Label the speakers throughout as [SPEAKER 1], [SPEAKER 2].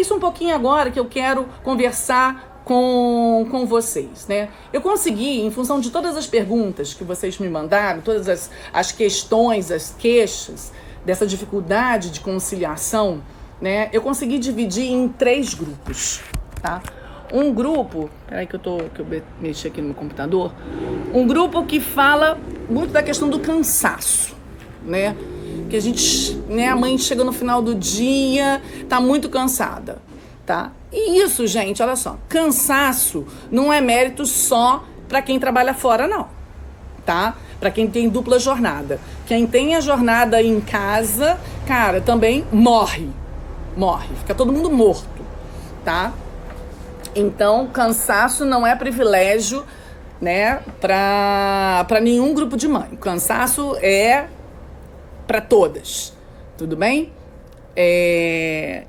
[SPEAKER 1] isso um pouquinho agora que eu quero conversar com vocês, né? Eu consegui, em função de todas as perguntas que vocês me mandaram, todas as questões, as queixas dessa dificuldade de conciliação, né? Eu consegui dividir em 3 grupos, tá? Um grupo, peraí que eu mexi aqui no meu computador, um grupo que fala muito da questão do cansaço, né? Que a gente, né, a mãe chega no final do dia, tá muito cansada, tá? E isso, gente, olha só, cansaço não é mérito só para quem trabalha fora, não, tá? Para quem tem dupla jornada. Quem tem a jornada em casa, cara, também morre, fica todo mundo morto, tá? Então, cansaço não é privilégio, né, para nenhum grupo de mãe. Cansaço é para todas, tudo bem?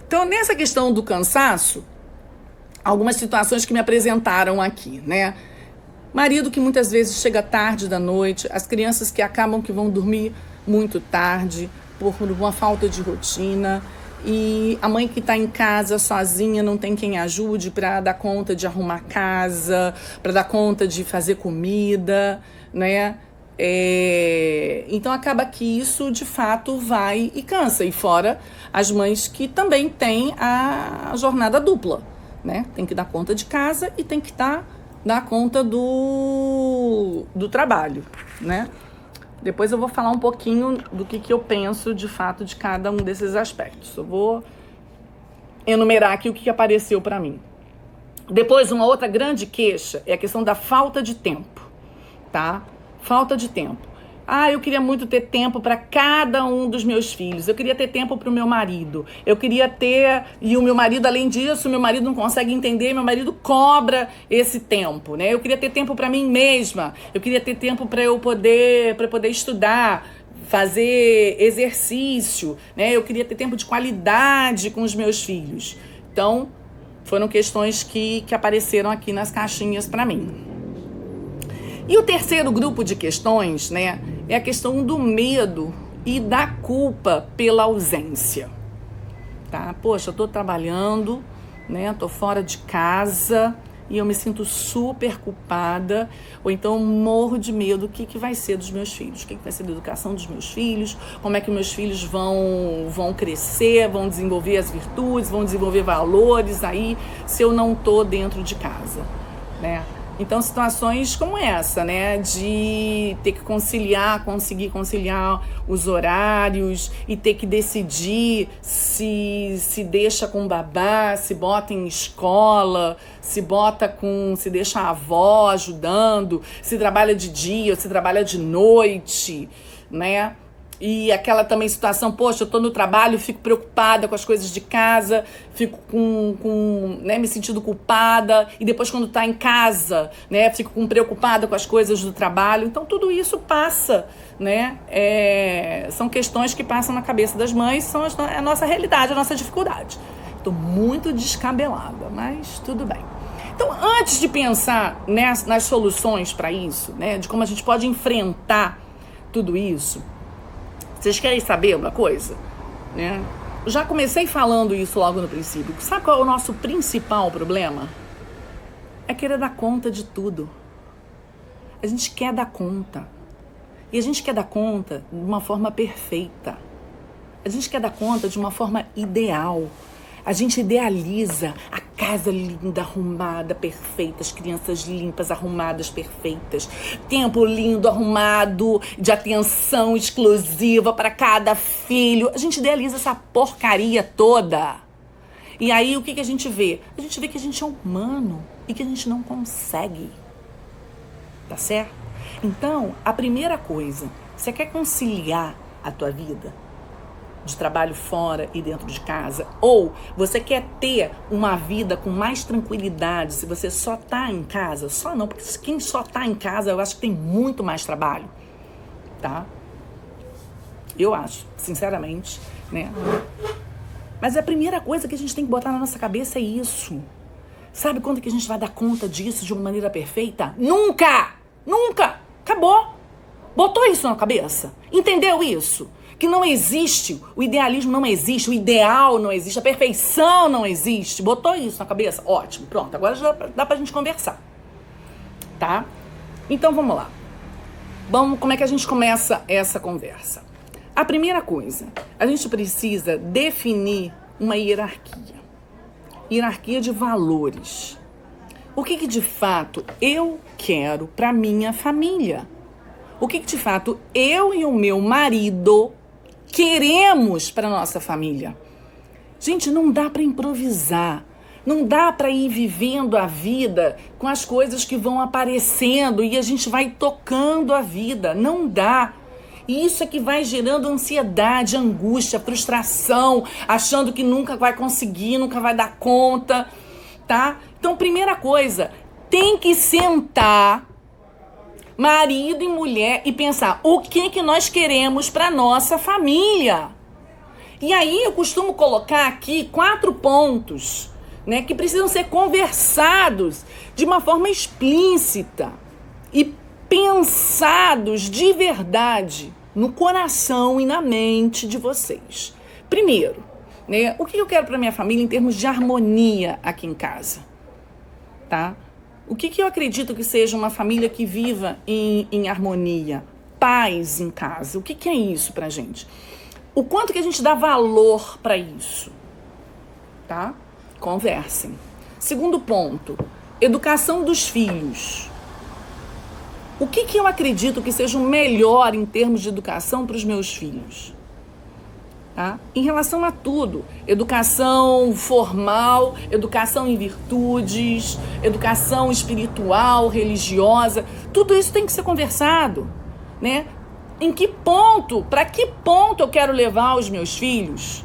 [SPEAKER 1] Então, nessa questão do cansaço, algumas situações que me apresentaram aqui, né? Marido que muitas vezes chega tarde da noite, as crianças que acabam que vão dormir muito tarde por uma falta de rotina, e a mãe que está em casa sozinha, não tem quem ajude para dar conta de arrumar casa, para dar conta de fazer comida, né? Então acaba que isso de fato vai e cansa. E fora as mães que também têm a jornada dupla, né? Tem que dar conta de casa e tem que dar conta do trabalho, né? Depois eu vou falar um pouquinho do que eu penso de fato de cada um desses aspectos. Eu vou enumerar aqui o que apareceu para mim. Depois, uma outra grande queixa é a questão da falta de tempo, tá? Falta de tempo. Eu queria muito ter tempo para cada um dos meus filhos. Eu queria ter tempo para o meu marido. Eu queria ter... E o meu marido, além disso, meu marido não consegue entender. Meu marido cobra esse tempo, né? Eu queria ter tempo para mim mesma. Eu queria ter tempo para eu poder estudar, fazer exercício, né? Eu queria ter tempo de qualidade com os meus filhos. Então, foram questões que apareceram aqui nas caixinhas para mim. E o terceiro grupo de questões, né, é a questão do medo e da culpa pela ausência, tá? Poxa, eu tô trabalhando, né, tô fora de casa e eu me sinto super culpada, ou então morro de medo. O que vai ser dos meus filhos? O que vai ser da educação dos meus filhos? Como é que meus filhos vão crescer, vão desenvolver as virtudes, vão desenvolver valores aí, se eu não tô dentro de casa, né? Então, situações como essa, né, de ter que conseguir conciliar os horários e ter que decidir se deixa com babá, se bota em escola, se deixa a avó ajudando, se trabalha de dia ou se trabalha de noite, né? E aquela também situação, poxa, eu tô no trabalho, fico preocupada com as coisas de casa, fico né, me sentindo culpada, e depois quando tá em casa, né, fico preocupada com as coisas do trabalho. Então tudo isso passa, né? São questões que passam na cabeça das mães, são a nossa realidade, a nossa dificuldade. Tô muito descabelada, mas tudo bem. Então, antes de pensar nas soluções para isso, né, de como a gente pode enfrentar tudo isso, vocês querem saber uma coisa? Né? Já comecei falando isso logo no princípio. Sabe qual é o nosso principal problema? É querer dar conta de tudo. A gente quer dar conta. E a gente quer dar conta de uma forma perfeita. A gente quer dar conta de uma forma ideal. A gente idealiza a casa linda, arrumada, perfeita, as crianças limpas, arrumadas, perfeitas, tempo lindo, arrumado, de atenção exclusiva para cada filho. A gente idealiza essa porcaria toda. E aí o que a gente vê? A gente vê que a gente é humano e que a gente não consegue. Tá certo? Então, a primeira coisa, você quer conciliar a tua vida de trabalho fora e dentro de casa, ou você quer ter uma vida com mais tranquilidade se você só tá em casa? Só não, porque quem só tá em casa, eu acho que tem muito mais trabalho, tá? Eu acho, sinceramente, né? Mas a primeira coisa que a gente tem que botar na nossa cabeça é isso. Sabe quando que a gente vai dar conta disso de uma maneira perfeita? Nunca! Nunca! Acabou! Botou isso na cabeça? Entendeu isso? que não existe, o idealismo não existe, o ideal não existe, a perfeição não existe. Botou isso na cabeça? Ótimo, pronto, agora já dá pra gente conversar, tá? Então vamos lá. Como é que a gente começa essa conversa? A primeira coisa, a gente precisa definir uma hierarquia. Hierarquia de valores. O que de fato eu quero para minha família? O que de fato eu e o meu marido queremos para nossa família? Gente, não dá para improvisar. Não dá para ir vivendo a vida com as coisas que vão aparecendo e a gente vai tocando a vida. Não dá. E isso é que vai gerando ansiedade, angústia, frustração, achando que nunca vai conseguir, nunca vai dar conta, tá? Então, primeira coisa, tem que sentar, marido e mulher, e pensar o que nós queremos para nossa família. E aí eu costumo colocar aqui 4 pontos, né, que precisam ser conversados de uma forma explícita e pensados de verdade no coração e na mente de vocês. Primeiro, né, o que eu quero para minha família em termos de harmonia aqui em casa, tá? O que eu acredito que seja uma família que viva em harmonia, paz em casa? O que é isso pra gente? O quanto que a gente dá valor para isso, tá? Conversem. Segundo ponto, educação dos filhos. O que eu acredito que seja o melhor em termos de educação para os meus filhos? Tá? Em relação a tudo, educação formal, educação em virtudes, educação espiritual, religiosa, tudo isso tem que ser conversado, né? Em que ponto, para que ponto eu quero levar os meus filhos?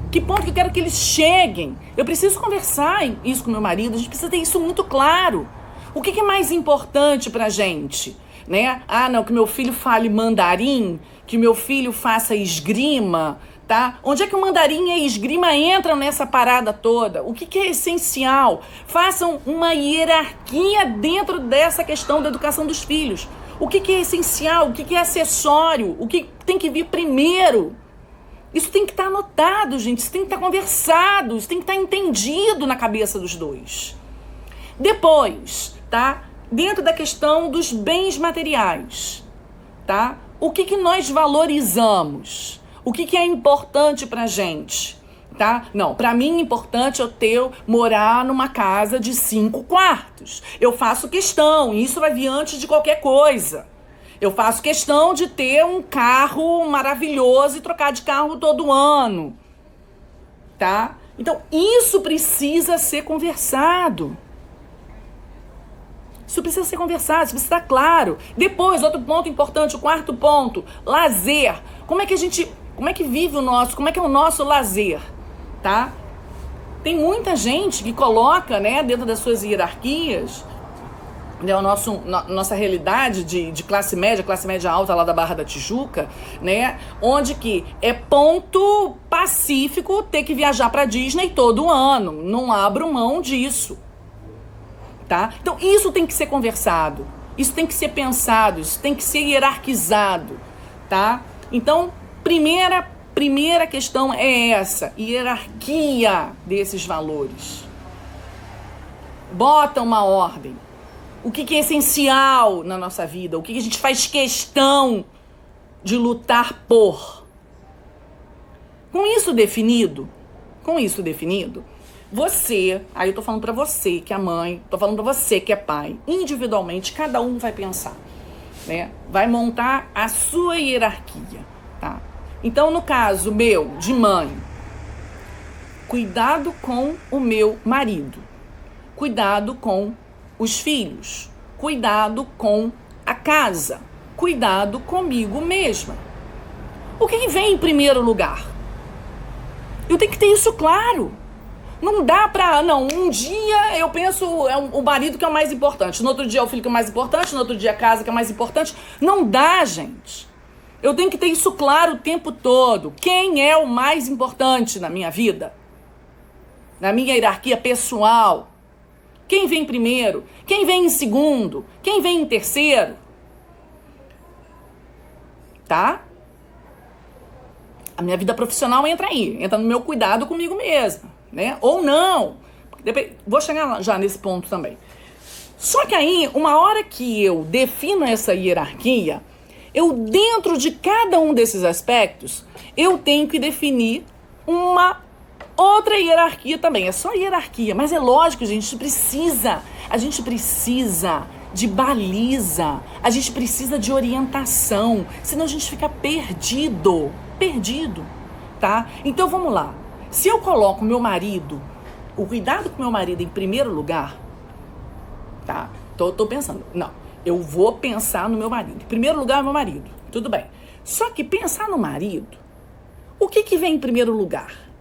[SPEAKER 1] Que ponto que eu quero que eles cheguem? Eu preciso conversar isso com meu marido, a gente precisa ter isso muito claro. O que é mais importante pra gente? Né? Ah, não, que meu filho fale mandarim, que meu filho faça esgrima, tá? Onde é que o mandarim e a esgrima entram nessa parada toda? O que é essencial? Façam uma hierarquia dentro dessa questão da educação dos filhos. O que é essencial? O que é acessório? O que tem que vir primeiro? Isso tem que estar anotado, gente. Isso tem que estar conversado. Isso tem que estar entendido na cabeça dos dois. Depois, tá? Dentro da questão dos bens materiais, tá? O que nós valorizamos? O que é importante pra gente, tá? Não, pra mim é importante morar numa casa de 5 quartos. Eu faço questão, isso vai vir antes de qualquer coisa. Eu faço questão de ter um carro maravilhoso e trocar de carro todo ano, tá? Então, isso precisa ser conversado. Isso precisa ser conversado, isso precisa estar claro. Depois, outro ponto importante, o 4º ponto, lazer. Como é que vive como é que é o nosso lazer, tá? Tem muita gente que coloca, né, dentro das suas hierarquias, né, nossa realidade de classe média alta lá da Barra da Tijuca, né, onde que é ponto pacífico ter que viajar pra Disney todo ano. Não abro mão disso. Tá? Então, isso tem que ser conversado, isso tem que ser pensado, isso tem que ser hierarquizado, tá? Então, primeira questão é essa, hierarquia desses valores. Bota uma ordem. O que é essencial na nossa vida? O que a gente faz questão de lutar por? Com isso definido, aí eu tô falando pra você que é mãe, tô falando pra você que é pai, individualmente, cada um vai pensar, né? Vai montar a sua hierarquia, tá? Então, no caso meu, de mãe, cuidado com o meu marido, cuidado com os filhos, cuidado com a casa, cuidado comigo mesma. O que vem em primeiro lugar? Eu tenho que ter isso claro. Não dá um dia eu penso o marido que é o mais importante, no outro dia é o filho que é o mais importante, no outro dia a casa que é o mais importante. Não dá, gente. Eu tenho que ter isso claro o tempo todo. Quem é o mais importante na minha vida? Na minha hierarquia pessoal? Quem vem primeiro? Quem vem em segundo? Quem vem em terceiro? Tá? A minha vida profissional entra aí, entra no meu cuidado comigo mesma, né? Ou não. Vou chegar já nesse ponto também. Só que aí, uma hora que eu defino essa hierarquia, eu, dentro de cada um desses aspectos, eu tenho que definir uma outra hierarquia também. É só hierarquia, mas é lógico, a gente precisa de baliza, a gente precisa de orientação, senão a gente fica perdido, tá? Então vamos lá. Se eu coloco meu marido, o cuidado com meu marido em primeiro lugar, tá? Tô pensando, não, eu vou pensar no meu marido. Em primeiro lugar, meu marido, tudo bem. Só que pensar no marido, o que vem em primeiro lugar?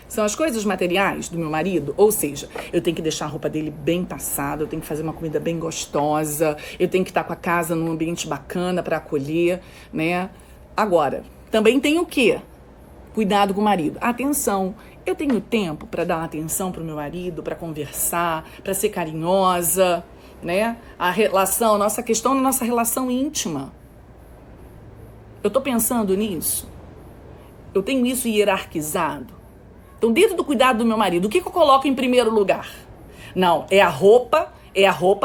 [SPEAKER 1] São as coisas materiais do meu marido, ou seja, eu tenho que deixar a roupa dele bem passada, eu tenho que fazer uma comida bem gostosa, eu tenho que estar com a casa num ambiente bacana para acolher, né? Agora, também tem o quê? Cuidado com o marido. Atenção, eu tenho tempo para dar atenção pro meu marido, para conversar, para ser carinhosa, né? A relação, nossa questão da nossa relação íntima. Eu tô pensando nisso? Eu tenho isso hierarquizado? Então, dentro do cuidado do meu marido, o que eu coloco em primeiro lugar? Não, é a roupa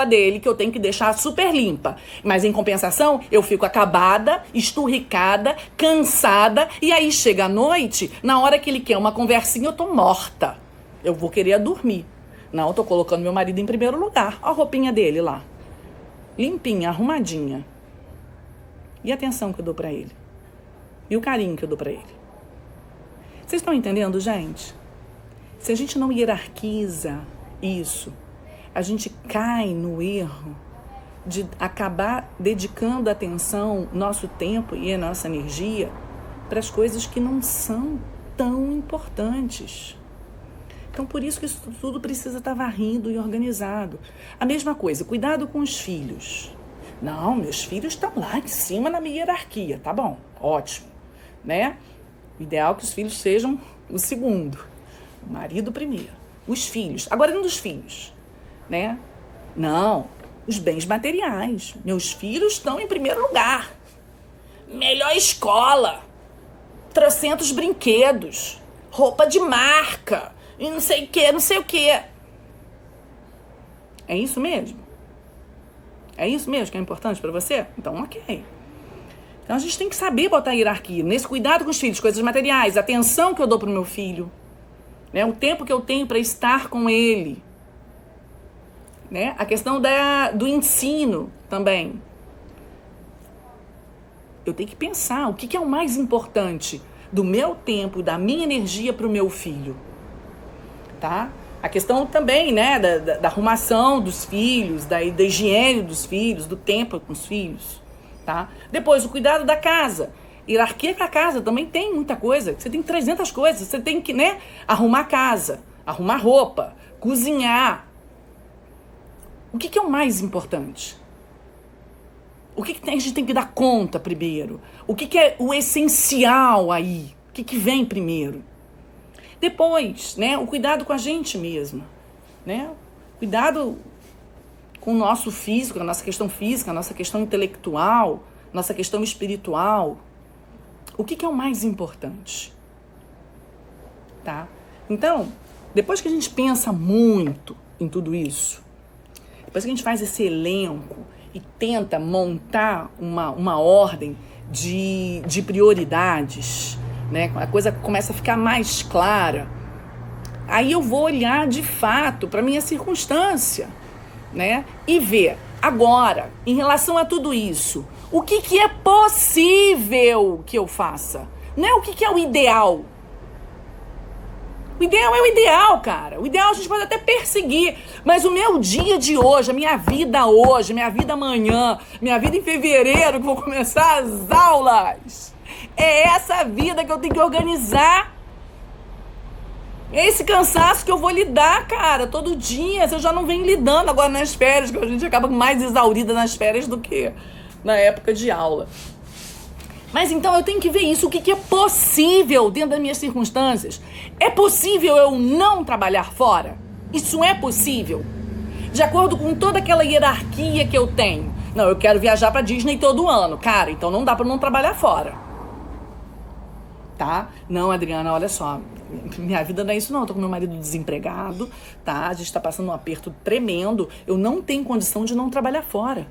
[SPEAKER 1] dele que eu tenho que deixar super limpa. Mas, em compensação, eu fico acabada, esturricada, cansada. E aí, chega a noite, na hora que ele quer uma conversinha, eu tô morta. Eu vou querer dormir. Não, eu tô colocando meu marido em primeiro lugar. Olha a roupinha dele lá. Limpinha, arrumadinha. E a atenção que eu dou pra ele? E o carinho que eu dou pra ele? Vocês estão entendendo, gente? Se a gente não hierarquiza isso, a gente cai no erro de acabar dedicando atenção, nosso tempo e a nossa energia para as coisas que não são tão importantes. Então, por isso que isso tudo precisa estar varrido e organizado. A mesma coisa, cuidado com os filhos. Não, meus filhos estão lá em cima na minha hierarquia, tá bom, ótimo, né? O ideal é que os filhos sejam o segundo, o marido primeiro, os filhos. Agora, não dos filhos, né? Não, os bens materiais. Meus filhos estão em primeiro lugar. Melhor escola, trocentos brinquedos, roupa de marca, e não sei o que. É isso mesmo? É isso mesmo que é importante para você? Então, ok. Então, a gente tem que saber botar hierarquia. Nesse cuidado com os filhos, coisas materiais, a atenção que eu dou pro meu filho, né? O tempo que eu tenho para estar com ele, né? A questão do ensino também. Eu tenho que pensar o que é o mais importante do meu tempo, da minha energia pro meu filho, tá? A questão também, né? Da arrumação dos filhos, da higiene dos filhos, do tempo com os filhos. Tá? Depois, o cuidado da casa. Hierarquia com a casa também tem muita coisa. Você tem 300 coisas. Você tem que, né, arrumar a casa, arrumar roupa, cozinhar. O que é o mais importante? O que a gente tem que dar conta primeiro? O que é o essencial aí? O que vem primeiro? Depois, né, o cuidado com a gente mesma, né? Cuidado com o nosso físico, a nossa questão física, a nossa questão intelectual, nossa questão espiritual. O que é o mais importante? Tá? Então, depois que a gente pensa muito em tudo isso, depois que a gente faz esse elenco e tenta montar uma ordem de prioridades, né? A coisa começa a ficar mais clara, aí eu vou olhar de fato para a minha circunstância, né? E ver agora, em relação a tudo isso, o que é possível que eu faça? Não é o que é o ideal. O ideal é o ideal, cara. O ideal a gente pode até perseguir, mas o meu dia de hoje, a minha vida hoje, minha vida amanhã, minha vida em fevereiro, que vou começar as aulas, é essa vida que eu tenho que organizar. É esse cansaço que eu vou lidar, cara, todo dia. Eu já não venho lidando agora nas férias, que a gente acaba mais exaurida nas férias do que na época de aula. Mas então eu tenho que ver isso, o que é possível dentro das minhas circunstâncias. É possível eu não trabalhar fora? Isso é possível? De acordo com toda aquela hierarquia que eu tenho. Não, eu quero viajar pra Disney todo ano. Cara, então não dá pra não trabalhar fora. tá? Não, Adriana, olha só, minha vida não é isso não, eu tô com meu marido desempregado, tá? A gente tá passando um aperto tremendo, eu não tenho condição de não trabalhar fora.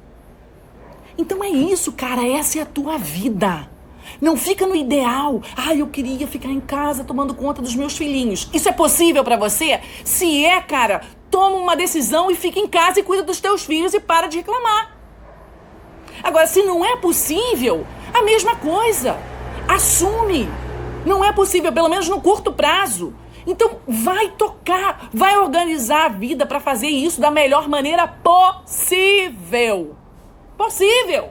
[SPEAKER 1] Então é isso, cara, essa é a tua vida. Não fica no ideal. Eu queria ficar em casa tomando conta dos meus filhinhos. Isso é possível pra você? Se é, cara, toma uma decisão e fica em casa e cuida dos teus filhos e para de reclamar. Agora, se não é possível, a mesma coisa. Assume. Não é possível, pelo menos no curto prazo. Então, vai tocar, vai organizar a vida pra fazer isso da melhor maneira possível. Possível.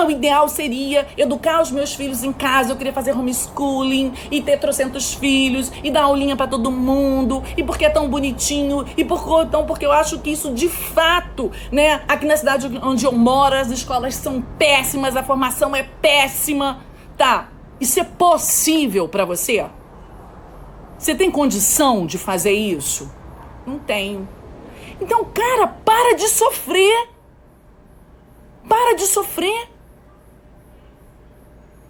[SPEAKER 1] O ideal seria educar os meus filhos em casa, eu queria fazer homeschooling e ter trocentos filhos e dar aulinha pra todo mundo, e porque é tão bonitinho, e porque eu acho que isso de fato, né, aqui na cidade onde eu moro, as escolas são péssimas, a formação é péssima, tá? Isso é possível pra você? Você tem condição de fazer isso? Não tenho. Então, cara, para de sofrer. Para de sofrer.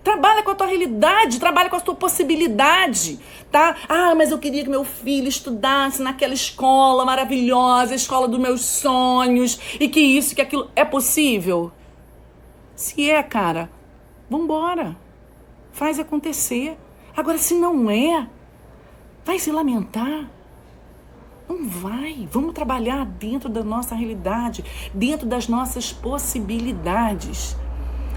[SPEAKER 1] Trabalha com a tua realidade, trabalha com a tua possibilidade, tá? Mas eu queria que meu filho estudasse naquela escola maravilhosa, a escola dos meus sonhos, e que isso, que aquilo. É possível? Se é, cara, vambora. Faz acontecer. Agora, se não é, vai se lamentar. Não vai. Vamos trabalhar dentro da nossa realidade, dentro das nossas possibilidades.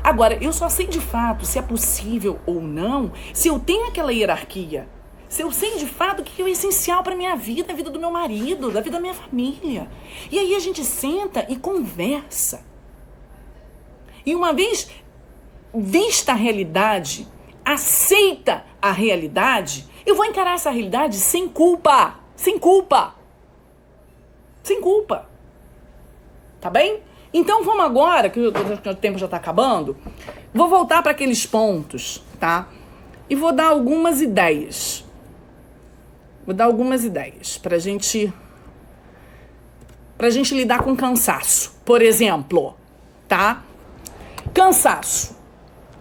[SPEAKER 1] Agora, eu só sei de fato se é possível ou não, se eu tenho aquela hierarquia. Se eu sei de fato o que é o essencial para minha vida, a vida do meu marido, da vida da minha família. E aí a gente senta e conversa. E uma vez vista a realidade, aceita a realidade, eu vou encarar essa realidade sem culpa. Sem culpa. Sem culpa. Tá bem? Então vamos agora, que o tempo já tá acabando, vou voltar para aqueles pontos, tá? E vou dar algumas ideias. Vou dar algumas ideias pra gente lidar com cansaço. Por exemplo, tá? Cansaço.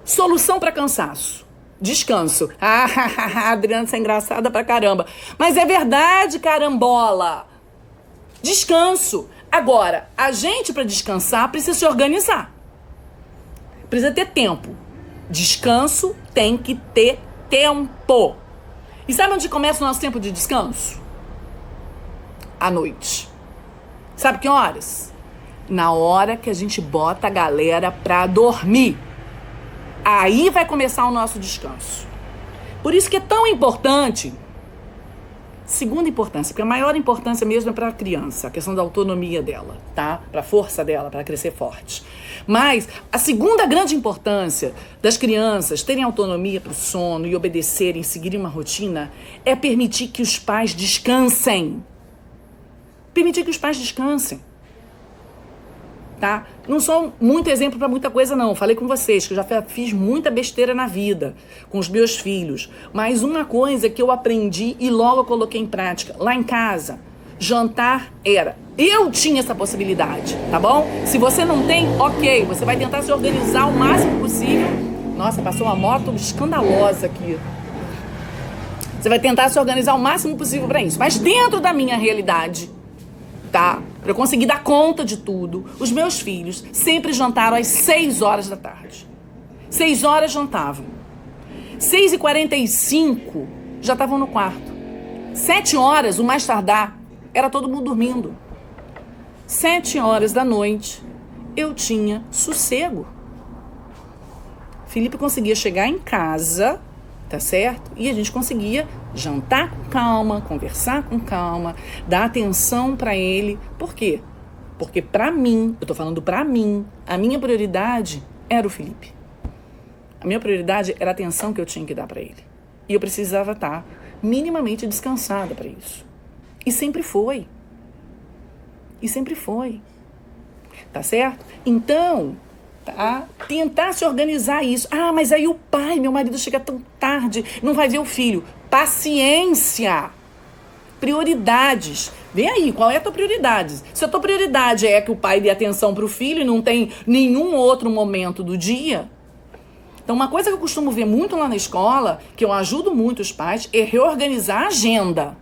[SPEAKER 1] Solução para cansaço. Descanso. Adriana, você é engraçada pra caramba. Mas é verdade, carambola. Descanso. Agora, a gente, para descansar, precisa se organizar. Precisa ter tempo. Descanso tem que ter tempo. E sabe onde começa o nosso tempo de descanso? À noite. Sabe que horas? Na hora que a gente bota a galera pra dormir. Aí vai começar o nosso descanso. Por isso que é tão importante. Segunda importância, porque a maior importância mesmo é para a criança, a questão da autonomia dela, tá? Para a força dela, para crescer forte. Mas a segunda grande importância das crianças terem autonomia para o sono e obedecerem, seguirem uma rotina, é permitir que os pais descansem. Permitir que os pais descansem. Tá? Não sou muito exemplo para muita coisa, não. Falei com vocês que eu já fiz muita besteira na vida com os meus filhos. Mas uma coisa que eu aprendi e logo coloquei em prática. Lá em casa, jantar era... Eu tinha essa possibilidade, tá bom? Se você não tem, ok. Você vai tentar se organizar o máximo possível. Nossa, passou uma moto escandalosa aqui. Você vai tentar se organizar o máximo possível para isso. Mas dentro da minha realidade... tá? Pra eu conseguir dar conta de tudo. Os meus filhos sempre jantaram às 6 horas da tarde. 6 horas jantavam. 6h45 já estavam no quarto. 7 horas, o mais tardar, era todo mundo dormindo. 7 horas da noite, eu tinha sossego. Felipe conseguia chegar em casa, tá certo? E a gente conseguia jantar com calma, conversar com calma, dar atenção pra ele. Por quê? Porque pra mim, eu tô falando pra mim, a minha prioridade era o Felipe. A minha prioridade era a atenção que eu tinha que dar pra ele. E eu precisava estar minimamente descansada pra isso. E sempre foi. E sempre foi. Tá certo? Então... tá? Tentar se organizar isso. Mas aí o pai, meu marido chega tão tarde, não vai ver o filho. Paciência. Prioridades. Vê aí, qual é a tua prioridade? Se a tua prioridade é que o pai dê atenção pro filho e não tem nenhum outro momento do dia, Então, uma coisa que eu costumo ver muito lá na escola, que eu ajudo muito os pais, é reorganizar a agenda,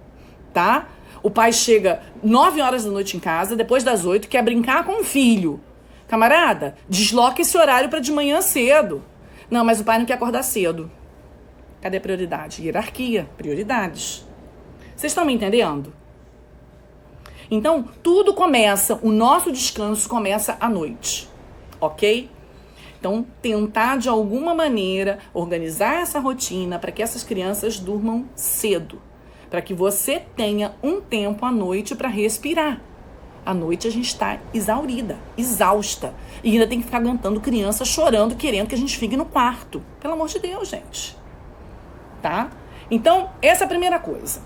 [SPEAKER 1] tá? O pai chega 9 horas da noite em casa, depois das 8, quer brincar com o filho. Camarada, desloca esse horário para de manhã cedo. Não, mas o pai não quer acordar cedo. Cadê a prioridade? Hierarquia, prioridades. Vocês estão me entendendo? Então, tudo começa, o nosso descanso começa à noite, ok? Então, tentar de alguma maneira organizar essa rotina para que essas crianças durmam cedo, para que você tenha um tempo à noite para respirar. À noite a gente está exaurida, exausta, e ainda tem que ficar aguentando criança chorando, querendo que a gente fique no quarto. Pelo amor de Deus, gente. Tá? Então, essa é a primeira coisa.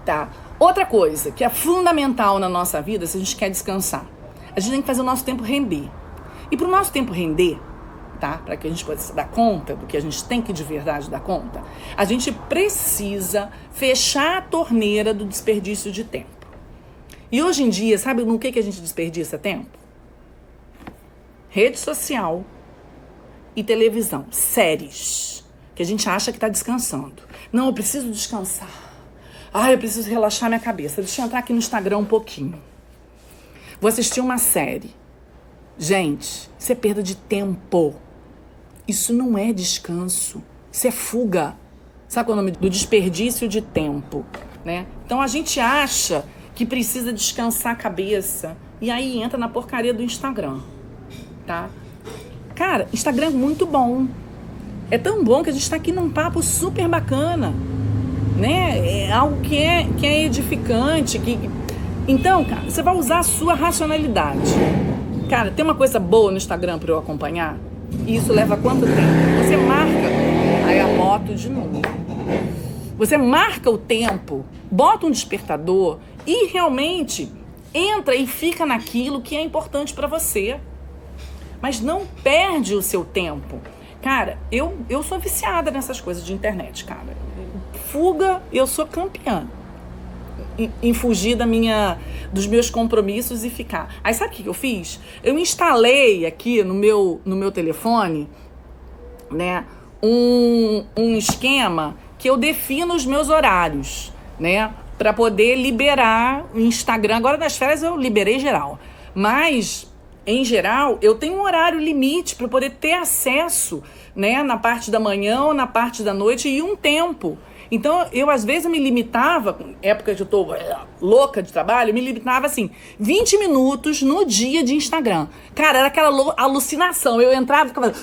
[SPEAKER 1] Tá? Outra coisa que é fundamental na nossa vida, se a gente quer descansar, a gente tem que fazer o nosso tempo render. E para o nosso tempo render, tá? Para que a gente possa dar conta do que a gente tem que de verdade dar conta, a gente precisa fechar a torneira do desperdício de tempo. E hoje em dia, sabe no que a gente desperdiça tempo? Rede social e televisão, séries, que a gente acha que está descansando. Não, eu preciso descansar. Eu preciso relaxar minha cabeça. Deixa eu entrar aqui no Instagram um pouquinho. Vou assistir uma série. Gente, isso é perda de tempo. Isso não é descanso. Isso é fuga. Sabe qual é o nome? Do desperdício de tempo, né? Então a gente acha que precisa descansar a cabeça e aí entra na porcaria do Instagram, tá? Cara, Instagram é muito bom. É tão bom que a gente está aqui num papo super bacana, né? É algo que é edificante. Então, cara, você vai usar a sua racionalidade. Cara, tem uma coisa boa no Instagram para eu acompanhar? E isso leva quanto tempo? Você marca. Aí a moto de novo. Você marca o tempo, bota um despertador e realmente entra e fica naquilo que é importante para você. Mas não perde o seu tempo. Cara, eu sou viciada nessas coisas de internet, cara. Fuga, eu sou campeã em fugir dos meus compromissos e ficar. Aí sabe o que eu fiz? Eu instalei aqui no meu telefone, né, um esquema que eu defino os meus horários, né, para poder liberar o Instagram. Agora nas férias eu liberei geral, mas em geral eu tenho um horário limite para poder ter acesso, né, na parte da manhã ou na parte da noite e um tempo. Então, eu às vezes me limitava, época que eu tô louca de trabalho, eu me limitava assim, 20 minutos no dia de Instagram. Cara, era aquela alucinação. Eu entrava e ficava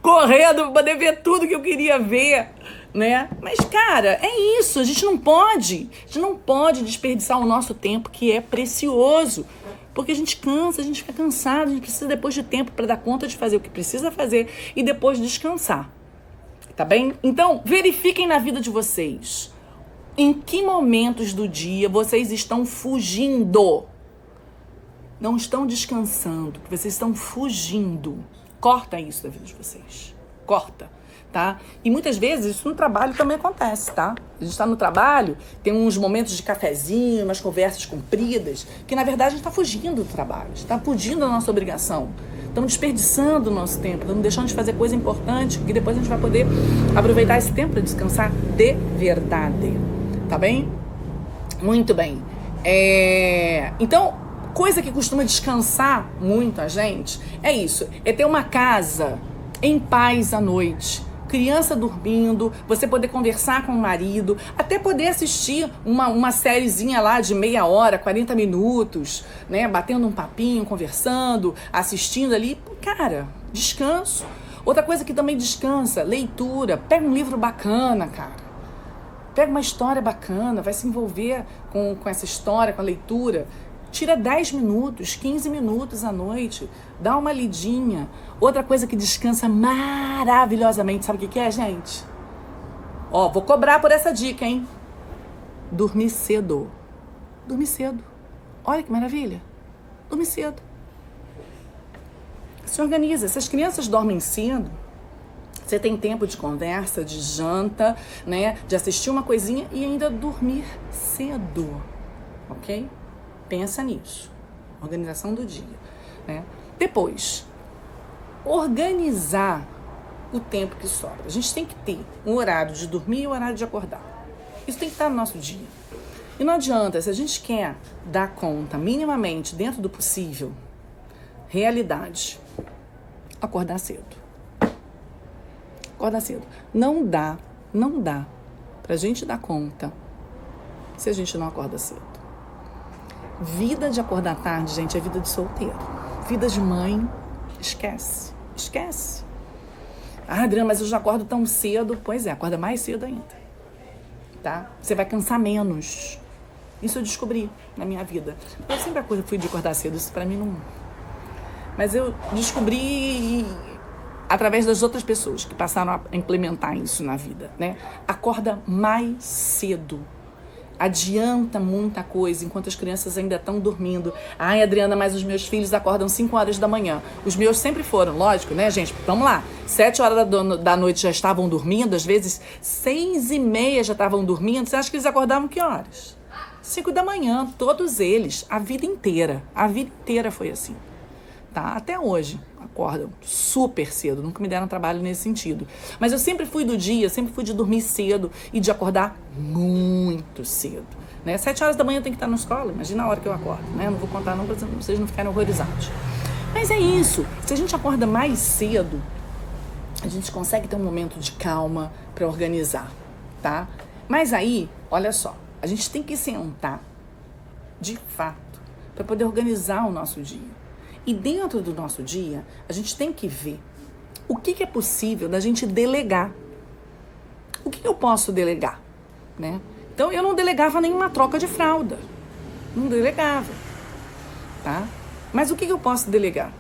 [SPEAKER 1] correndo pra poder ver tudo que eu queria ver, né? Mas, cara, é isso. A gente não pode desperdiçar o nosso tempo, que é precioso. Porque a gente cansa, a gente fica cansado, a gente precisa depois de tempo para dar conta de fazer o que precisa fazer e depois descansar. Tá bem? Então, verifiquem na vida de vocês. Em que momentos do dia vocês estão fugindo? Não estão descansando, vocês estão fugindo. Corta isso da vida de vocês. Corta, tá? E muitas vezes isso no trabalho também acontece, tá? A gente está no trabalho, tem uns momentos de cafezinho, umas conversas compridas, que na verdade a gente está fugindo do trabalho, está fugindo da nossa obrigação. Estamos desperdiçando o nosso tempo, estamos deixando de fazer coisa importante, que depois a gente vai poder aproveitar esse tempo para descansar de verdade. Tá bem? Muito bem. Então, coisa que costuma descansar muito a gente é isso. É ter uma casa em paz à noite. Criança dormindo, você poder conversar com o marido, até poder assistir uma sériezinha lá de meia hora, 40 minutos, né? Batendo um papinho, conversando, assistindo ali. Cara, descanso. Outra coisa que também descansa, leitura. Pega um livro bacana, cara. Pega uma história bacana, vai se envolver com essa história, com a leitura. Tira 10 minutos, 15 minutos à noite, dá uma lidinha. Outra coisa que descansa maravilhosamente, sabe o que é, gente? Ó, vou cobrar por essa dica, hein? Dormir cedo. Dormir cedo. Olha que maravilha. Dormir cedo. Se organiza. Se as crianças dormem cedo, você tem tempo de conversa, de janta, né? De assistir uma coisinha e ainda dormir cedo. Ok? Pensa nisso. Organização do dia, né? Depois, organizar o tempo que sobra. A gente tem que ter um horário de dormir e um horário de acordar. Isso tem que estar no nosso dia. E não adianta, se a gente quer dar conta minimamente, dentro do possível, realidade, acordar cedo. Acordar cedo. Não dá pra gente dar conta se a gente não acorda cedo. Vida de acordar tarde, gente, é vida de solteiro. Vida de mãe, esquece. Ah, Adriana, mas eu já acordo tão cedo. Pois é, acorda mais cedo ainda. Tá? Você vai cansar menos. Isso eu descobri na minha vida. Eu sempre fui de acordar cedo, isso pra mim não... Mas eu descobri através das outras pessoas que passaram a implementar isso na vida, né? Acorda mais cedo. Adianta muita coisa enquanto as crianças ainda estão dormindo. Ai, Adriana, mas os meus filhos acordam 5 horas da manhã. Os meus sempre foram, lógico, né, gente? Vamos lá. 7 horas da noite já estavam dormindo, às vezes 6:30 já estavam dormindo. Você acha que eles acordavam que horas? 5 da manhã, todos eles, a vida inteira. A vida inteira foi assim. Tá? Até hoje, acordam super cedo, nunca me deram trabalho nesse sentido. Mas eu sempre fui do dia, sempre fui de dormir cedo e de acordar muito cedo. Né? 7 horas da manhã eu tenho que estar na escola, imagina a hora que eu acordo. Né? Não vou contar não, para vocês não ficarem horrorizados. Mas é isso, se a gente acorda mais cedo, a gente consegue ter um momento de calma para organizar, tá? Mas aí, olha só, a gente tem que sentar, de fato, para poder organizar o nosso dia. E dentro do nosso dia, a gente tem que ver o que é possível da gente delegar. O que eu posso delegar, né? Então, eu não delegava nenhuma troca de fralda. Não delegava, tá? Mas o que eu posso delegar?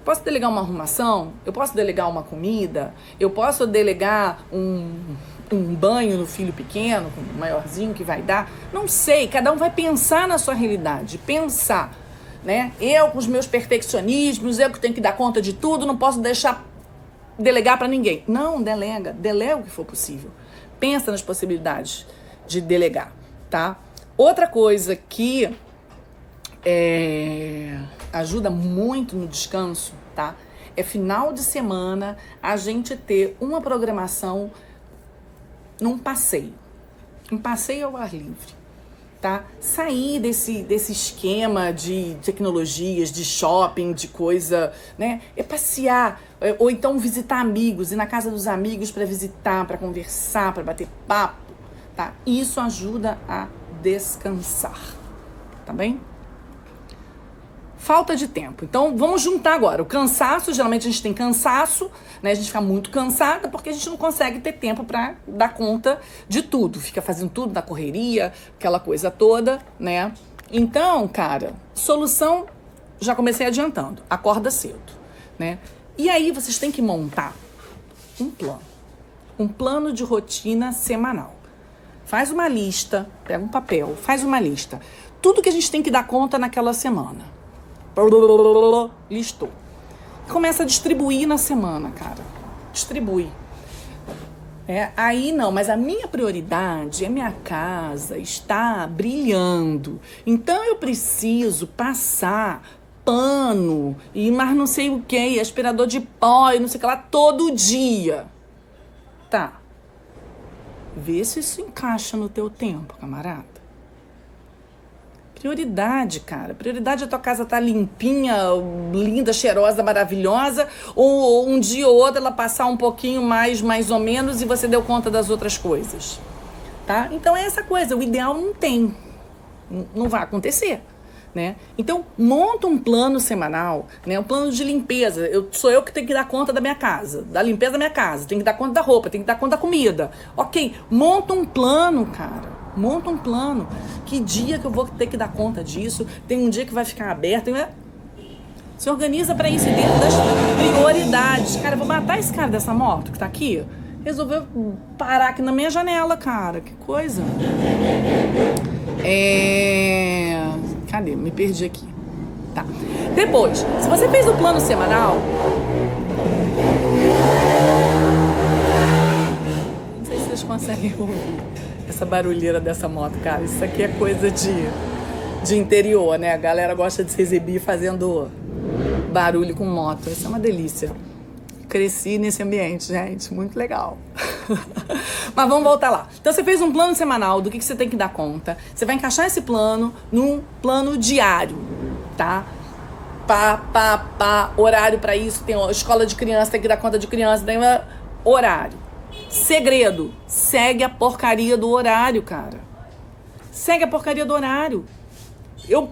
[SPEAKER 1] Posso delegar uma arrumação? Eu posso delegar uma comida? Eu posso delegar um banho no filho pequeno, com o maiorzinho que vai dar? Não sei, cada um vai pensar na sua realidade. Pensar. Né? Eu com os meus perfeccionismos, eu que tenho que dar conta de tudo, não posso delegar para ninguém. Não, delega o que for possível. Pensa nas possibilidades de delegar, tá? Outra coisa que ajuda muito no descanso, tá? É final de semana a gente ter uma programação num passeio. Um passeio ao ar livre. Tá? Sair desse esquema de tecnologias, de shopping, de coisa, né? É passear, ou então visitar amigos, ir na casa dos amigos para visitar, para conversar, para bater papo, tá? Isso ajuda a descansar, tá bem? Falta de tempo. Então, vamos juntar agora. O cansaço, geralmente a gente tem cansaço, né? A gente fica muito cansada porque a gente não consegue ter tempo para dar conta de tudo. Fica fazendo tudo na correria, aquela coisa toda, né? Então, cara, solução, já comecei adiantando. Acorda cedo, né? E aí vocês têm que montar um plano. Um plano de rotina semanal. Faz uma lista, pega um papel, faz uma lista. Tudo que a gente tem que dar conta naquela semana. Listou. Começa a distribuir na semana, cara. Distribui. Aí não, mas a minha prioridade é minha casa está brilhando. Então eu preciso passar pano e mais não sei o que, aspirador de pó e não sei o que lá todo dia. Tá. Vê se isso encaixa no teu tempo, camarada. Prioridade, cara. Prioridade é a tua casa tá limpinha, linda, cheirosa, maravilhosa, ou um dia ou outro ela passar um pouquinho mais ou menos, e você deu conta das outras coisas, tá? Então é essa coisa, o ideal não tem, não vai acontecer, né? Então monta um plano semanal, né? Um plano de limpeza. Sou eu que tenho que dar conta da minha casa, da limpeza da minha casa, tenho que dar conta da roupa, tenho que dar conta da comida. Ok, monta um plano, cara. Monta um plano. Que dia que eu vou ter que dar conta disso? Tem um dia que vai ficar aberto. Se organiza para isso dentro das prioridades. Cara, eu vou matar esse cara dessa moto que tá aqui. Resolveu parar aqui na minha janela, cara. Que coisa. Cadê? Me perdi aqui. Tá. Depois, se você fez o plano semanal... Não sei se vocês conseguem ouvir essa barulheira dessa moto, cara. Isso aqui é coisa de interior, né? A galera gosta de se exibir fazendo barulho com moto. Isso é uma delícia. Cresci nesse ambiente, gente. Muito legal. Mas vamos voltar lá. Então, você fez um plano semanal do que você tem que dar conta. Você vai encaixar esse plano num plano diário, tá? Horário pra isso. Tem escola de criança, tem que dar conta de criança. Tem horário. Segredo. Segue a porcaria do horário, cara. Segue a porcaria do horário. Eu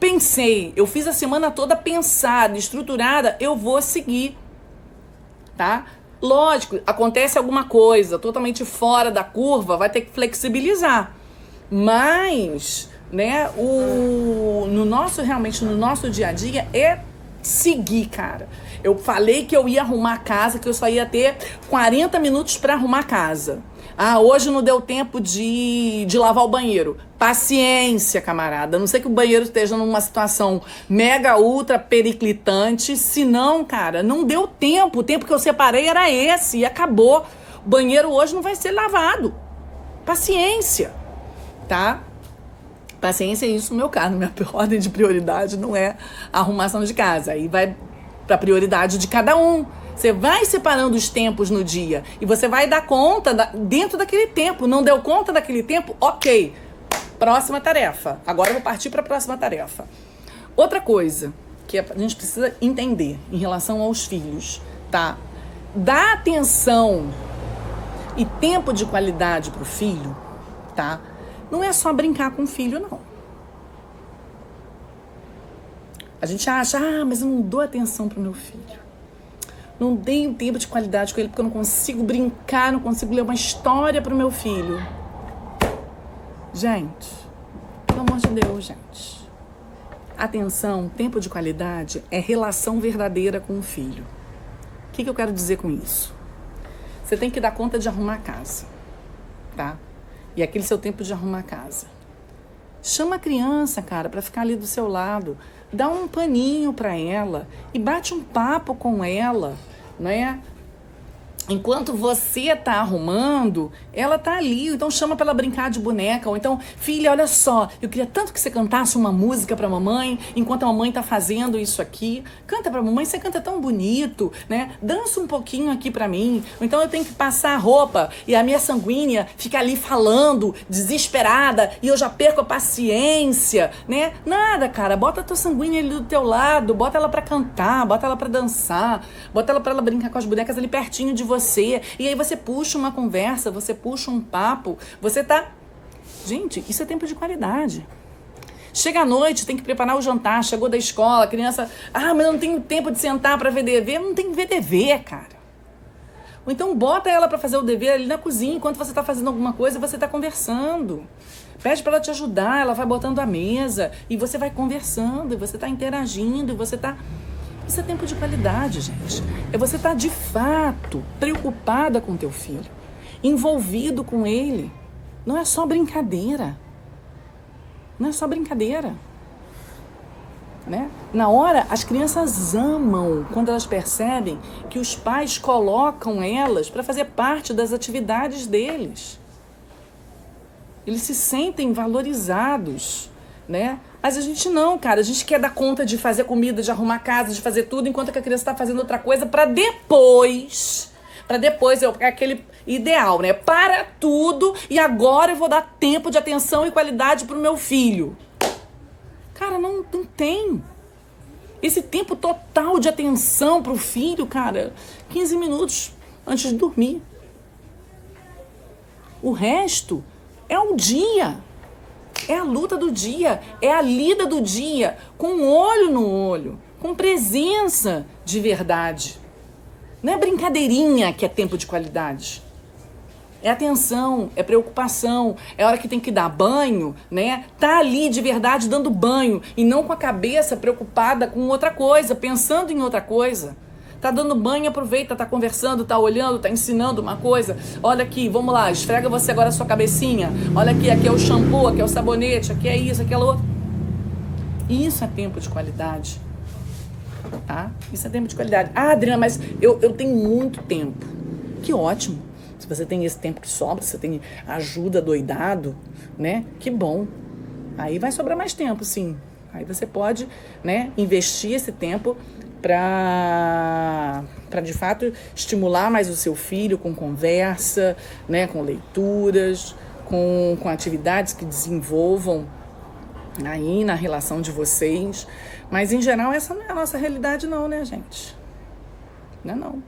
[SPEAKER 1] fiz a semana toda pensada, estruturada, eu vou seguir, tá? Lógico, acontece alguma coisa totalmente fora da curva, vai ter que flexibilizar. Mas, né, no nosso dia a dia é seguir, cara. Eu falei que eu ia arrumar a casa, que eu só ia ter 40 minutos para arrumar a casa. Ah, hoje não deu tempo de lavar o banheiro. Paciência, camarada. A não sei que o banheiro esteja numa situação mega, ultra periclitante. Se não, cara, não deu tempo. O tempo que eu separei era esse e acabou. O banheiro hoje não vai ser lavado. Paciência, tá? Paciência é isso no meu caso. Minha ordem de prioridade não é a arrumação de casa. Aí vai pra prioridade de cada um. Você vai separando os tempos no dia e você vai dar conta dentro daquele tempo. Não deu conta daquele tempo? Ok. Próxima tarefa. Agora eu vou partir para a próxima tarefa. Outra coisa que a gente precisa entender em relação aos filhos, tá? Dar atenção e tempo de qualidade pro filho, tá? Não é só brincar com o filho, não. A gente acha, mas eu não dou atenção pro meu filho. Não dei um tempo de qualidade com ele porque eu não consigo brincar, não consigo ler uma história pro meu filho. Gente, pelo amor de Deus, gente. Atenção, tempo de qualidade é relação verdadeira com o filho. O que eu quero dizer com isso? Você tem que dar conta de arrumar a casa, tá? E aquele seu tempo de arrumar a casa. Chama a criança, cara, pra ficar ali do seu lado. Dá um paninho pra ela e bate um papo com ela, né? Enquanto você tá arrumando, ela tá ali. Então chama pra ela brincar de boneca. Ou então, filha, olha só, eu queria tanto que você cantasse uma música pra mamãe enquanto a mamãe tá fazendo isso aqui. Canta pra mamãe, você canta tão bonito, né? Dança um pouquinho aqui pra mim. Ou então eu tenho que passar a roupa e a minha sanguínea fica ali falando, desesperada, e eu já perco a paciência, né? Nada, cara, bota a tua sanguínea ali do teu lado, bota ela pra cantar, bota ela pra dançar, bota ela pra ela brincar com as bonecas ali pertinho de você, e aí você puxa uma conversa, você puxa um papo, você tá... Gente, isso é tempo de qualidade. Chega à noite, tem que preparar o jantar, chegou da escola, a criança... mas eu não tenho tempo de sentar pra ver dever. Não tem que ver dever, cara. Ou então bota ela pra fazer o dever ali na cozinha, enquanto você tá fazendo alguma coisa, você tá conversando. Pede pra ela te ajudar, ela vai botando a mesa, e você vai conversando, e você tá interagindo, e você tá... Isso é tempo de qualidade, gente. É você estar, de fato, preocupada com teu filho, envolvido com ele. Não é só brincadeira. Não é só brincadeira. Né? Na hora, as crianças amam quando elas percebem que os pais colocam elas para fazer parte das atividades deles. Eles se sentem valorizados, né? Mas a gente não, cara. A gente quer dar conta de fazer comida, de arrumar casa, de fazer tudo, enquanto que a criança está fazendo outra coisa para depois, é aquele ideal, né? Para tudo e agora eu vou dar tempo de atenção e qualidade pro meu filho. Cara, não tem. Esse tempo total de atenção pro filho, cara, 15 minutos antes de dormir. O resto é o dia. É a luta do dia, é a lida do dia, com olho no olho, com presença de verdade. Não é brincadeirinha que é tempo de qualidade. É atenção, é preocupação, é hora que tem que dar banho, né? Tá ali de verdade dando banho e não com a cabeça preocupada com outra coisa, pensando em outra coisa. Tá dando banho, aproveita, tá conversando, tá olhando, tá ensinando uma coisa. Olha aqui, vamos lá, esfrega você agora a sua cabecinha. Olha aqui é o shampoo, aqui é o sabonete, aqui é isso, aquilo outro. Isso é tempo de qualidade. Tá? Isso é tempo de qualidade. Adriana, mas eu tenho muito tempo. Que ótimo. Se você tem esse tempo que sobra, você tem ajuda doidado, né? Que bom. Aí vai sobrar mais tempo, sim. Aí você pode, né, investir esse tempo para de fato estimular mais o seu filho com conversa, né, com leituras, com atividades que desenvolvam aí na relação de vocês. Mas em geral essa não é a nossa realidade não, né, gente? Não é não.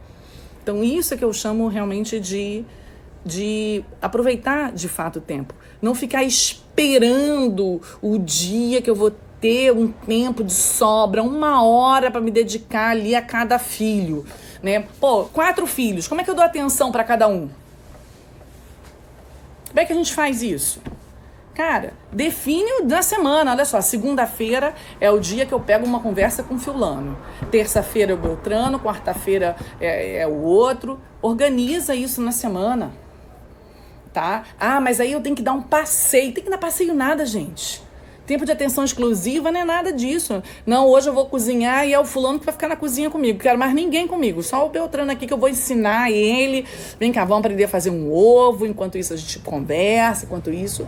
[SPEAKER 1] Então isso é que eu chamo realmente de aproveitar de fato o tempo. Não ficar esperando o dia que eu vou ter um tempo de sobra, 1 hora para me dedicar ali a cada filho, né? Pô, 4 filhos, como é que eu dou atenção para cada um? Como é que a gente faz isso? Cara, define da semana. Olha só, segunda-feira é o dia que eu pego uma conversa com fulano. Terça-feira é o Beltrano, quarta-feira é o outro. Organiza isso na semana, tá? Ah, mas aí eu tenho que dar um passeio. Tem que dar passeio nada, gente. Tempo de atenção exclusiva não é nada disso. Não, hoje eu vou cozinhar e é o fulano que vai ficar na cozinha comigo. Quero mais ninguém comigo. Só o Beltrano aqui que eu vou ensinar ele. Vem cá, vamos aprender a fazer um ovo. Enquanto isso a gente conversa. Enquanto isso...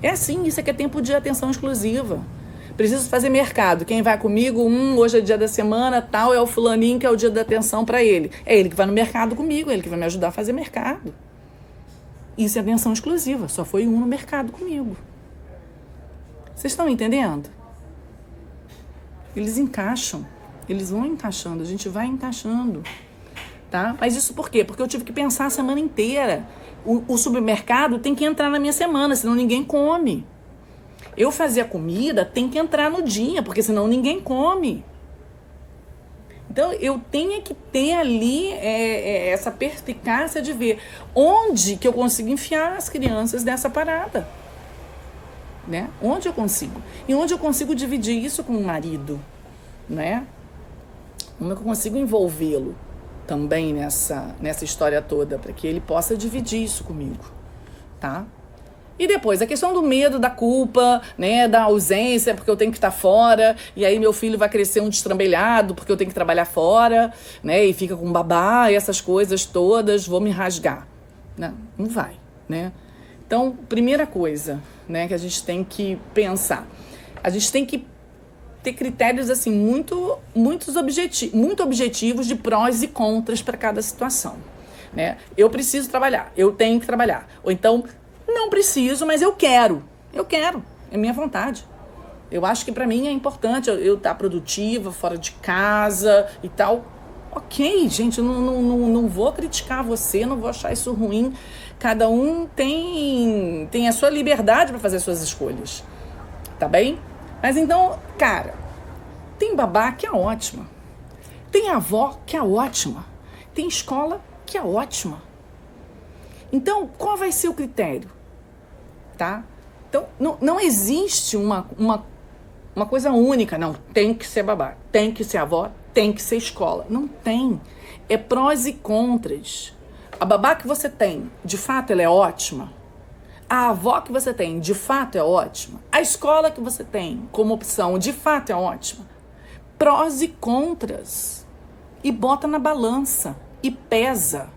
[SPEAKER 1] É assim, isso aqui é tempo de atenção exclusiva. Preciso fazer mercado. Quem vai comigo? Hoje é dia da semana, tal, é o fulaninho que é o dia da atenção para ele. É ele que vai no mercado comigo, é ele que vai me ajudar a fazer mercado. Isso é atenção exclusiva. Só foi um no mercado comigo. Vocês estão entendendo? Eles encaixam. Eles vão encaixando. A gente vai encaixando. Tá? Mas isso por quê? Porque eu tive que pensar a semana inteira. O supermercado tem que entrar na minha semana, senão ninguém come. Eu fazer a comida tem que entrar no dia, porque senão ninguém come. Então, eu tenho que ter ali essa perspicácia de ver onde que eu consigo enfiar as crianças nessa parada. Né? Onde eu consigo. E onde eu consigo dividir isso com o marido. Né? Como é que eu consigo envolvê-lo também nessa história toda, para que ele possa dividir isso comigo, tá? E depois, a questão do medo, da culpa, né, da ausência, porque eu tenho que estar fora, e aí meu filho vai crescer um destrambelhado, porque eu tenho que trabalhar fora, né, e fica com babá, e essas coisas todas, vou me rasgar. Não vai, né? Então, primeira coisa, né, que a gente tem que pensar, a gente tem que ter critérios assim muito objetivos de prós e contras para cada situação, né? Eu preciso trabalhar, eu tenho que trabalhar, ou então não preciso, mas eu quero, é minha vontade. Eu acho que para mim é importante eu estar produtiva, fora de casa e tal. Ok, gente, eu não vou criticar você, não vou achar isso ruim. Cada um tem a sua liberdade para fazer as suas escolhas, tá bem? Mas então, cara, tem babá que é ótima, tem avó que é ótima, tem escola que é ótima. Então, qual vai ser o critério? Tá? Então, não existe uma coisa única, não, tem que ser babá, tem que ser avó, tem que ser escola. Não tem. É prós e contras. A babá que você tem, de fato, ela é ótima? A avó que você tem, de fato, é ótima? A escola que você tem como opção, de fato, é ótima? Prós e contras. E bota na balança. E pesa.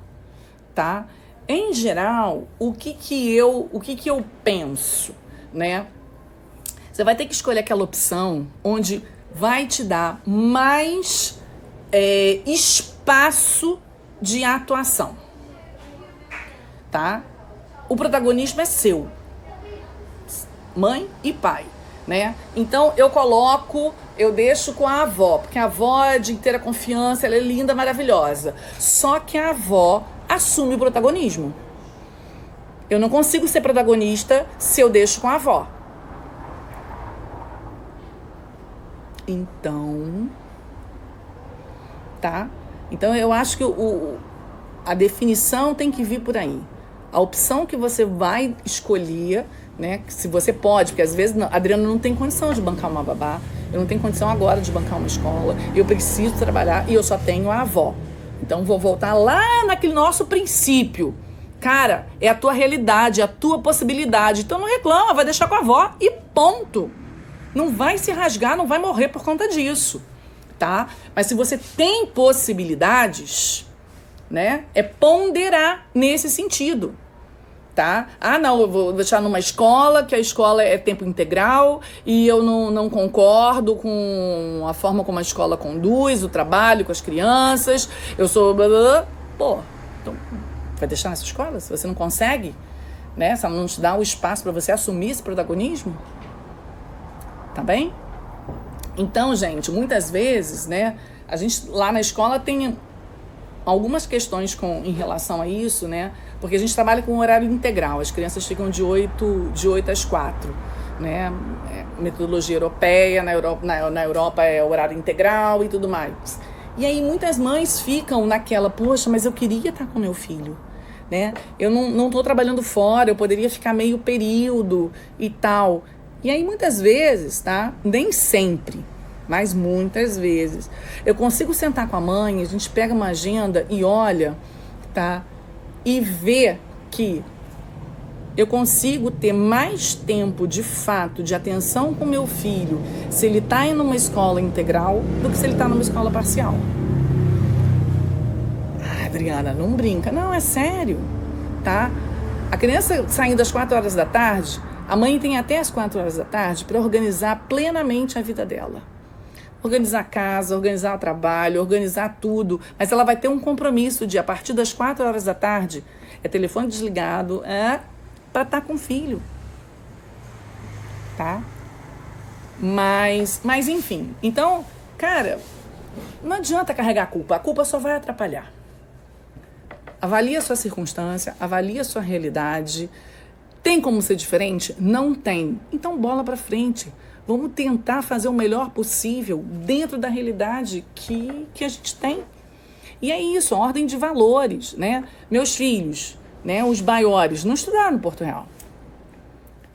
[SPEAKER 1] Tá? Em geral, o que eu penso, né? Você vai ter que escolher aquela opção onde vai te dar mais espaço de atuação. Tá? O protagonismo é seu, mãe e pai, né? Então eu deixo com a avó, porque a avó é de inteira confiança, ela é linda, maravilhosa. Só que a avó assume o protagonismo. Eu não consigo ser protagonista se eu deixo com a avó. Então, tá? Então eu acho que a definição tem que vir por aí. A opção que você vai escolher, né? Se você pode, porque às vezes a Adriana não tem condição de bancar uma babá, eu não tenho condição agora de bancar uma escola, eu preciso trabalhar e eu só tenho a avó. Então vou voltar lá naquele nosso princípio. Cara, é a tua realidade, é a tua possibilidade. Então não reclama, vai deixar com a avó e ponto. Não vai se rasgar, não vai morrer por conta disso, tá? Mas se você tem possibilidades, né? É ponderar nesse sentido. tá? Ah, não, eu vou deixar numa escola, que a escola é tempo integral e eu não concordo com a forma como a escola conduz o trabalho com as crianças, eu sou... Blá, blá, blá. Pô, então vai deixar nessa escola? Se você não consegue, né? Se ela não te dá o espaço para você assumir esse protagonismo, tá bem? Então, gente, muitas vezes, né, a gente lá na escola tem algumas questões em relação a isso, né? Porque a gente trabalha com horário integral, as crianças ficam de 8 às 4, né? Metodologia europeia, na Europa é horário integral e tudo mais. E aí muitas mães ficam naquela, poxa, mas eu queria estar com meu filho, né? Eu não tô trabalhando fora, eu poderia ficar meio período e tal. E aí muitas vezes, tá? Nem sempre, mas muitas vezes, eu consigo sentar com a mãe, a gente pega uma agenda e olha, tá? E vê que eu consigo ter mais tempo, de fato, de atenção com meu filho se ele está em uma escola integral do que se ele está numa escola parcial. Ah, Adriana, não brinca. Não, é sério, tá? A criança saindo às 4 horas da tarde, a mãe tem até às 4 horas da tarde para organizar plenamente a vida dela. Organizar a casa, organizar o trabalho, organizar tudo. Mas ela vai ter um compromisso de, a partir das 4 horas da tarde, telefone desligado, para estar com o filho. Tá? Mas enfim. Então, cara, não adianta carregar a culpa. A culpa só vai atrapalhar. Avalie a sua circunstância, avalie a sua realidade. Tem como ser diferente? Não tem. Então, bola para frente. Vamos tentar fazer o melhor possível dentro da realidade que a gente tem. E é isso, a ordem de valores, né? Meus filhos, né, os maiores, não estudaram no Porto Real.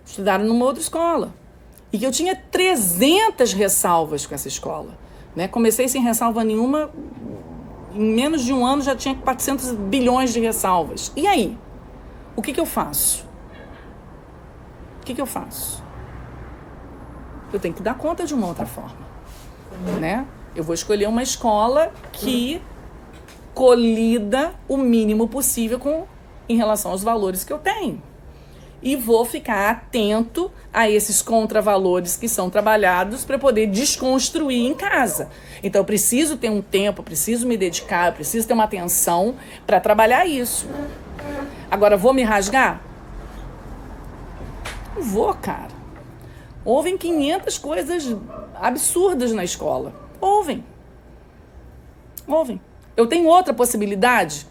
[SPEAKER 1] Estudaram numa outra escola. E que eu tinha 300 ressalvas com essa escola, né? Comecei sem ressalva nenhuma, em menos de um ano já tinha 400 bilhões de ressalvas. E aí? O que eu faço? O que eu faço? Eu tenho que dar conta de uma outra forma, né? Eu vou escolher uma escola que colida o mínimo possível em relação aos valores que eu tenho. E vou ficar atento a esses contravalores que são trabalhados para poder desconstruir em casa. Então, eu preciso ter um tempo, eu preciso me dedicar, eu preciso ter uma atenção para trabalhar isso. Agora, vou me rasgar? Não vou, cara. Ouvem 500 coisas absurdas na escola. Ouvem. Eu tenho outra possibilidade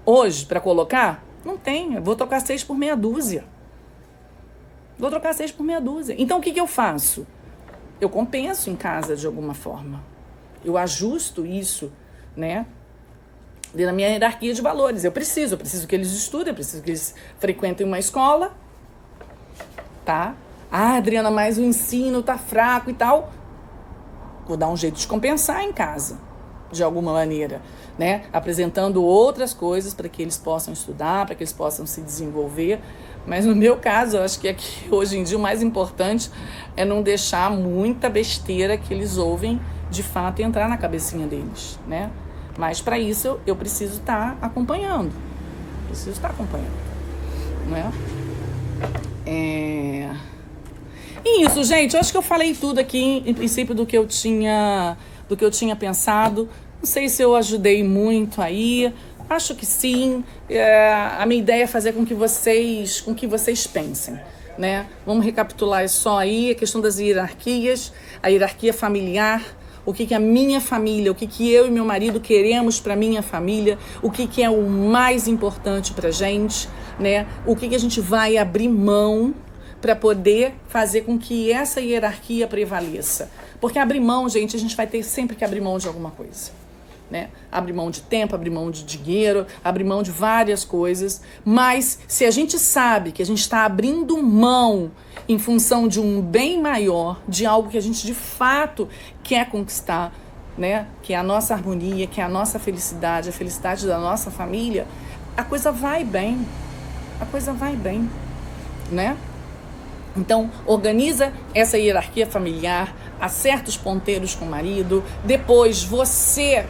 [SPEAKER 1] hoje para colocar? Não tenho. Eu vou trocar 6 por meia dúzia. Então, o que eu faço? Eu compenso em casa de alguma forma. Eu ajusto isso, né? Na minha hierarquia de valores. Eu preciso que eles estudem, eu preciso que eles frequentem uma escola. Tá? Ah, Adriana, mas o ensino tá fraco e tal. Vou dar um jeito de compensar em casa, de alguma maneira, né? Apresentando outras coisas para que eles possam estudar, para que eles possam se desenvolver. Mas no meu caso, eu acho que aqui, hoje em dia, o mais importante é não deixar muita besteira que eles ouvem, de fato, entrar na cabecinha deles, né? Mas para isso, eu preciso estar acompanhando. Né? E isso, gente, eu acho que eu falei tudo aqui, em princípio, do que eu tinha pensado. Não sei se eu ajudei muito aí. Acho que sim. A minha ideia é fazer com que vocês pensem, né? Vamos recapitular só aí a questão das hierarquias, a hierarquia familiar, o que a minha família, o que eu e meu marido queremos para minha família, o que é o mais importante para gente, né? O que a gente vai abrir mão para poder fazer com que essa hierarquia prevaleça. Porque abrir mão, gente, a gente vai ter sempre que abrir mão de alguma coisa, né? Abrir mão de tempo, abrir mão de dinheiro, abrir mão de várias coisas. Mas se a gente sabe que a gente está abrindo mão em função de um bem maior, de algo que a gente de fato quer conquistar, né? Que é a nossa harmonia, que é a nossa felicidade, a felicidade da nossa família, a coisa vai bem, né? Então, organiza essa hierarquia familiar, acerta os ponteiros com o marido, depois você,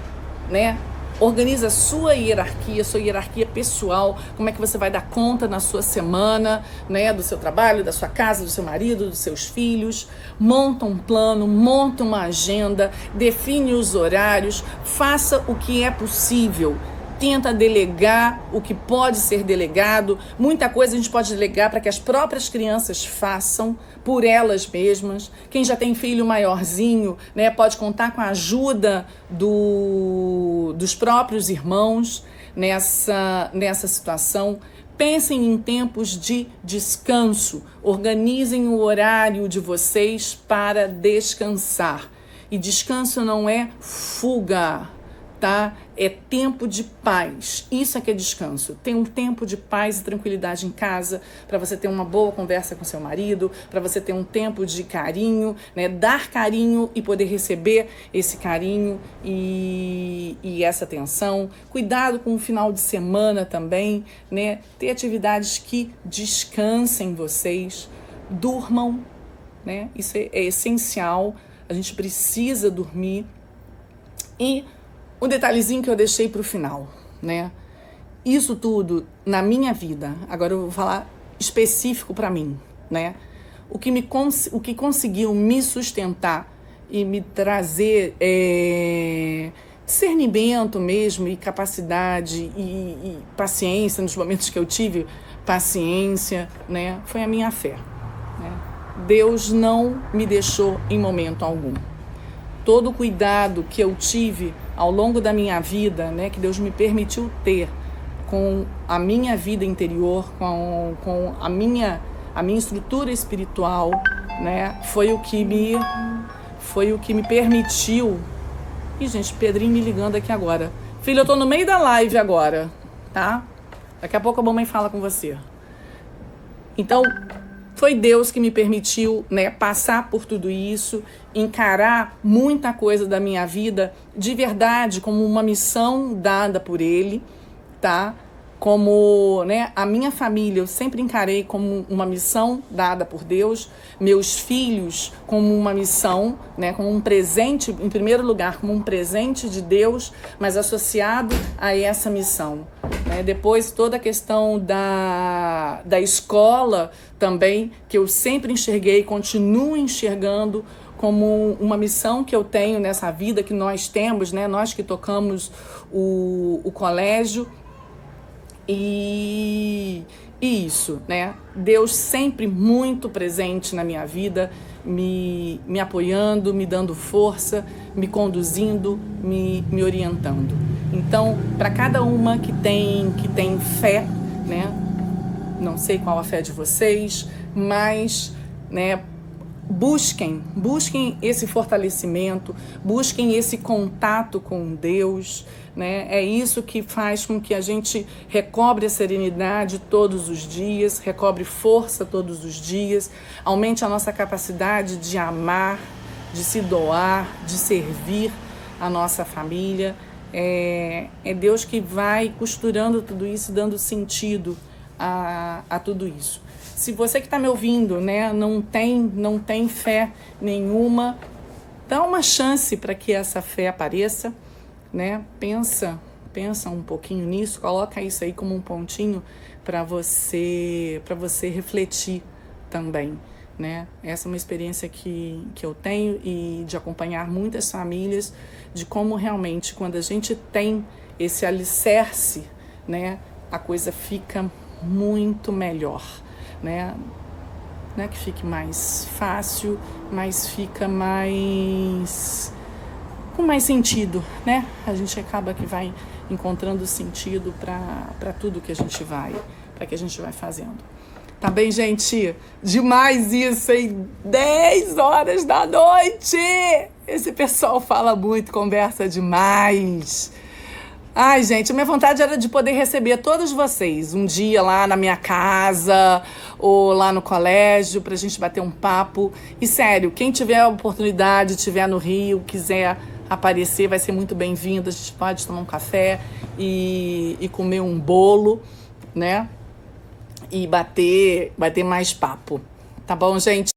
[SPEAKER 1] né, Organiza a sua hierarquia pessoal, como é que você vai dar conta na sua semana, né, do seu trabalho, da sua casa, do seu marido, dos seus filhos. Monta um plano, monta uma agenda, define os horários, faça o que é possível. Tenta delegar o que pode ser delegado. Muita coisa a gente pode delegar para que as próprias crianças façam por elas mesmas. Quem já tem filho maiorzinho, né, pode contar com a ajuda dos próprios irmãos nessa situação. Pensem em tempos de descanso. Organizem o horário de vocês para descansar. E descanso não é fuga, tá? É tempo de paz. Isso é que é descanso. Tem um tempo de paz e tranquilidade em casa, para você ter uma boa conversa com seu marido, para você ter um tempo de carinho, né? Dar carinho e poder receber esse carinho e essa atenção. Cuidado com o final de semana também, né? Ter atividades que descansem vocês. Durmam, né? Isso é essencial. A gente precisa dormir. E um detalhezinho que eu deixei para o final, né? Isso tudo na minha vida, agora eu vou falar específico para mim, né? O que conseguiu me sustentar e me trazer discernimento mesmo, e capacidade e paciência nos momentos que eu tive paciência, né? Foi a minha fé, né? Deus não me deixou em momento algum. Todo o cuidado que eu tive ao longo da minha vida, né, que Deus me permitiu ter com a minha vida interior, com a minha estrutura espiritual, né, foi o que me permitiu. Ih, gente, Pedrinho me ligando aqui agora. Filho, eu tô no meio da live agora, tá? Daqui a pouco a mamãe fala com você. Então, foi Deus que me permitiu, né, passar por tudo isso, encarar muita coisa da minha vida de verdade como uma missão dada por Ele, tá? Como, né, a minha família eu sempre encarei como uma missão dada por Deus, meus filhos como uma missão, né, como um presente, em primeiro lugar, como um presente de Deus, mas associado a essa missão. Depois toda a questão da escola também, que eu sempre enxerguei, continuo enxergando como uma missão que eu tenho nessa vida, que nós temos, né? Nós que tocamos o colégio. E isso, né? Deus sempre muito presente na minha vida, me apoiando, me dando força, me conduzindo, me orientando. Então, para cada uma que tem fé, né? Não sei qual a fé de vocês, mas, né, busquem esse fortalecimento, busquem esse contato com Deus, né? É isso que faz com que a gente recobre a serenidade todos os dias, recobre força todos os dias, aumente a nossa capacidade de amar, de se doar, de servir a nossa família. É Deus que vai costurando tudo isso, dando sentido a tudo isso. Se você que está me ouvindo, né, não tem fé nenhuma, dá uma chance para que essa fé apareça, né? Pensa um pouquinho nisso, coloca isso aí como um pontinho para você refletir também, né? Essa é uma experiência que eu tenho e de acompanhar muitas famílias, de como realmente quando a gente tem esse alicerce, né, a coisa fica muito melhor, né? Não é que fique mais fácil, mas fica com mais sentido, né? A gente acaba que vai encontrando sentido para tudo que a gente vai fazendo. Tá bem, gente? Demais isso, hein? 10 horas da noite! Esse pessoal fala muito, conversa demais. Ai, gente, a minha vontade era de poder receber todos vocês um dia lá na minha casa ou lá no colégio pra gente bater um papo. E sério, quem tiver a oportunidade, estiver no Rio, quiser aparecer, vai ser muito bem-vindo. A gente pode tomar um café e comer um bolo, né? E bater mais papo. Tá bom, gente?